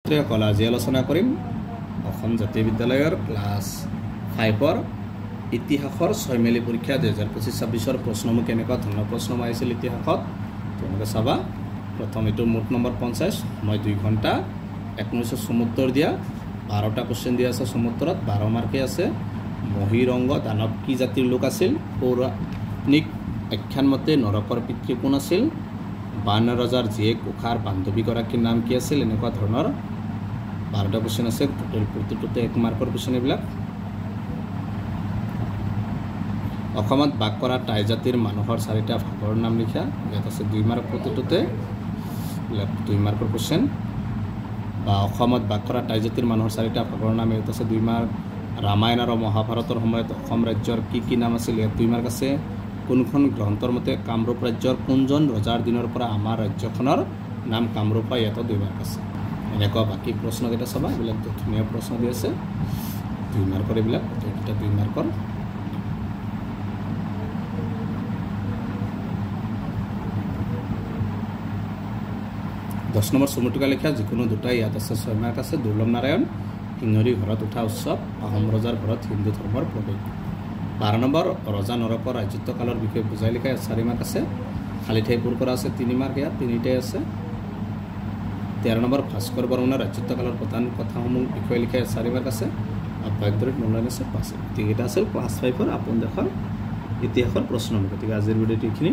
কলা আজি আলোচনা কৰিম অসম জাতীয় বিদ্যালয়ৰ ক্লাছ 5ৰ ইতিহাসৰ 6 মেলি পৰীক্ষা 2025-26ৰ প্ৰশ্নমুখ কেনেকুৱা ধৰণৰ প্ৰশ্ন আহিছিল ইতিহাসত তোমালোকে চাবা। প্ৰথম এটো মোট নম্বৰ 50 সময় 2 ঘণ্টা 1974 দিয়া 12টা কোশ্চেন দিয়া আছে। 74ত 12 মাৰ্কে আছে। মহিৰংগ দানৱ কি জাতিৰ লোক আছিল? পৌৰাণিক আখ্যান মতে নৰকৰ পিতৃ কোন আছিল? বান ৰজাৰ জীয়েক উষাৰ বান্ধৱীগৰাকীৰ নাম কি আছিল? এনেকুৱা ধৰণৰ 12টা কোশ্চেন আছে। টোটেল প্ৰতিটোতে 1 মাৰ্কৰ কোশ্চেন এইবিলাক। অসমত বাস কৰা টাই জাতিৰ মানুহৰ 4টা ভাগৰ নাম লিখা। ইয়াত আছে 2 মাৰ্ক প্ৰতিটোতে 2 মাৰ্কৰ কোশ্চেন। বা অসমত বাস কৰা টাই জাতিৰ মানুহৰ 4টা ভাগৰ নাম ইয়াত আছে 2 মাৰ্ক। ৰামায়ণ আৰু মহাভাৰতৰ সময়ত অসম ৰাজ্যৰ কি নাম আছিল? ইয়াত 2 মাৰ্ক আছে। কোনখন গ্ৰন্থৰ মতে কামৰূপ ৰাজ্যৰ কোনজন ৰজাৰ দিনৰ পৰা আমাৰ ৰাজ্যখনৰ নাম কামৰূপ হয়? ইয়াতো 2 মাৰ্ক আছে। এনেকুৱা বাকী প্ৰশ্নকেইটা চাবা, এইবিলাক ধুনীয়া প্ৰশ্ন দি আছে 2 মাৰ্কৰ। এইবিলাক গোটেইকেইটা 2 মাৰ্কৰ। দহ নম্বৰ চমুটুকা লিখা যিকোনো দুটা ইয়াত আছে 6 মাৰ্ক আছে। দুৰ্লভ নাৰায়ণ সিংহৰী ঘৰত উঠা উৎসৱ আহোম ৰজাৰ ঘৰত হিন্দু ধৰ্মৰ প্ৰৱেশ। 12 নম্বৰ ৰজা নৰকৰ ৰাজত্বকালৰ বিষয়ে বুজাই লিখা 4 মাৰ্ক আছে। খালী ঠাই পূৰ কৰা আছে 3 মাৰ্ক। ইয়াত 3টাই আছে। 13 নম্বৰ ভাস্কৰ বৰ্মনৰ ৰাজত্বকালৰ প্ৰধান কথাসমূহ বিষয়ে লিখা 4 মাৰ্ক আছে। আভ্যন্তৰীণ মূল্যায়ন আছে 5। গতিকে এটা আছিল ক্লাছ 5ৰ আপোন দেশৰ ইতিহাসৰ প্ৰশ্নমুখ। গতিকে আজিৰ ভিডিঅ'টো এইখিনি।